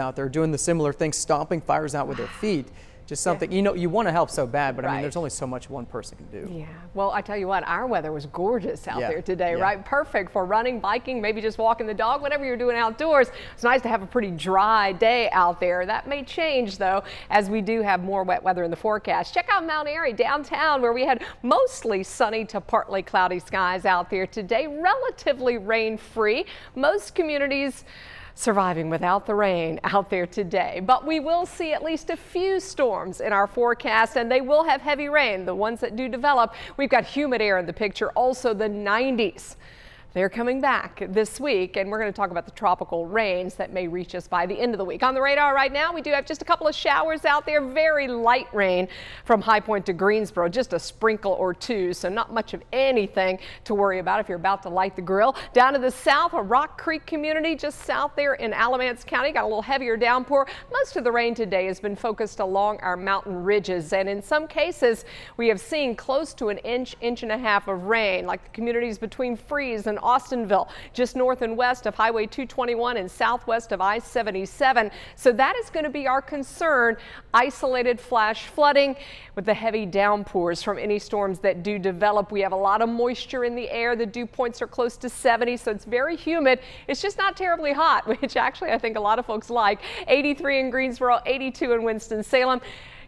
out there doing the similar thing, stomping fires out with their feet. Just something, you know, you want to help so bad, but I mean, there's only so much one person can do. Yeah, well, I tell you what, our weather was gorgeous out there today, right? Perfect for running, biking, maybe just walking the dog, whatever you're doing outdoors. It's nice to have a pretty dry day out there. That may change, though, as we do have more wet weather in the forecast. Check out Mount Airy downtown, where we had mostly sunny to partly cloudy skies out there today, relatively rain-free. Most communities surviving without the rain out there today, but we will see at least a few storms in our forecast, and they will have heavy rain. The ones that do develop, we've got humid air in the picture, also the 90s. They're coming back this week, and we're going to talk about the tropical rains that may reach us by the end of the week. On the radar right now, we do have just a couple of showers out there, very light rain from High Point to Greensboro, just a sprinkle or two, so not much of anything to worry about if you're about to light the grill. Down to the south, a Rock Creek community just south there in Alamance County, got a little heavier downpour. Most of the rain today has been focused along our mountain ridges, and in some cases, we have seen close to an inch, inch and a half of rain, like the communities between Freeze and Austinville, just north and west of Highway 221 and southwest of I-77. So that is going to be our concern, isolated flash flooding with the heavy downpours from any storms that do develop. We have a lot of moisture in the air. The dew points are close to 70, so it's very humid. It's just not terribly hot, which actually I think a lot of folks like. 83 in Greensboro, 82 in Winston-Salem.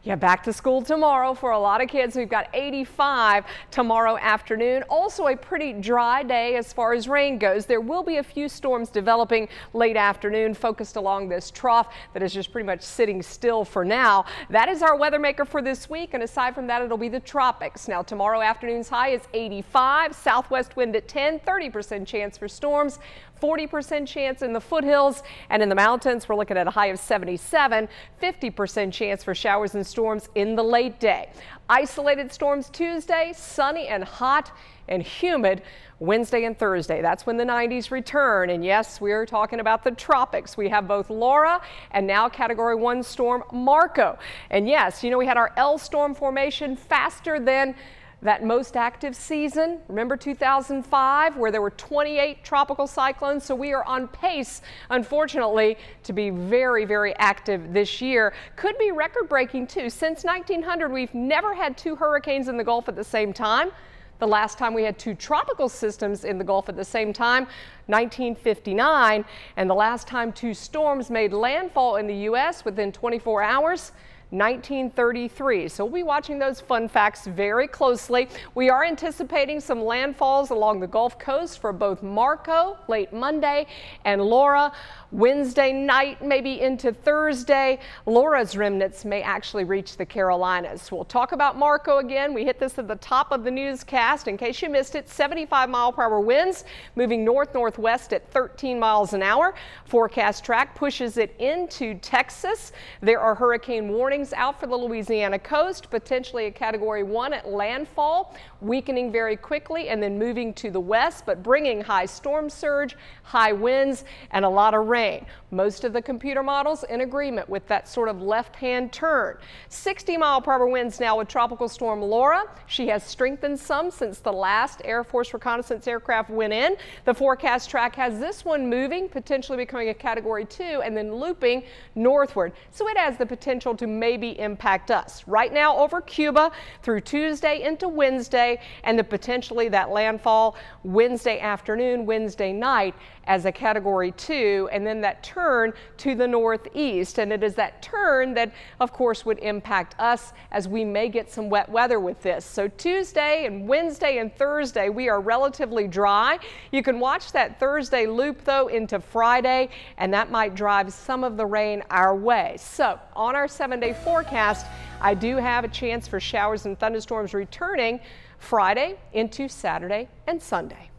Yeah, back to school tomorrow for a lot of kids. We've got 85 tomorrow afternoon. Also a pretty dry day as far as rain goes. There will be a few storms developing late afternoon focused along this trough that is just pretty much sitting still for now. That is our weather maker for this week, and aside from that, it'll be the tropics. Now tomorrow afternoon's high is 85, southwest wind at 10, 30% chance for storms, 40% chance in the foothills, and in the mountains we're looking at a high of 77, 50% chance for showers and storms in the late day. Isolated storms Tuesday, sunny and hot and humid Wednesday and Thursday. That's when the 90s return. And yes, we're talking about the tropics. We have both Laura and now Category 1 storm Marco. And yes, you know, we had our L storm formation faster than that most active season. Remember 2005, where there were 28 tropical cyclones? So we are on pace, unfortunately, to be very, very active this year. Could be record breaking too. Since 1900, we've never had two hurricanes in the Gulf at the same time. The last time we had two tropical systems in the Gulf at the same time, 1959. And the last time two storms made landfall in the U.S. within 24 hours, 1933. So we'll be watching those fun facts very closely. We are anticipating some landfalls along the Gulf Coast for both Marco late Monday and Laura Wednesday night, maybe into Thursday. Laura's remnants may actually reach the Carolinas. We'll talk about Marco again. We hit this at the top of the newscast. In case you missed it, 75-mile-per-hour winds moving north-northwest at 13 miles an hour. Forecast track pushes it into Texas. There are hurricane warnings out for the Louisiana coast, potentially a Category 1 at landfall, weakening very quickly and then moving to the west, but bringing high storm surge, high winds, and a lot of rain. Most of the computer models in agreement with that sort of left-hand turn. 60-mile-per-hour winds now with Tropical Storm Laura. She has strengthened some since the last Air Force reconnaissance aircraft went in. The forecast track has this one moving, potentially becoming a Category 2 and then looping northward. So it has the potential to maybe impact us. Right now over Cuba through Tuesday into Wednesday, and then potentially that landfall Wednesday afternoon, Wednesday night as a Category 2, and then that turn to the northeast. And it is that turn that, of course, would impact us as we may get some wet weather with this. So Tuesday and Wednesday and Thursday, we are relatively dry. You can watch that Thursday loop, though, into Friday, and that might drive some of the rain our way. So on our 7-day forecast, I do have a chance for showers and thunderstorms returning Friday into Saturday and Sunday.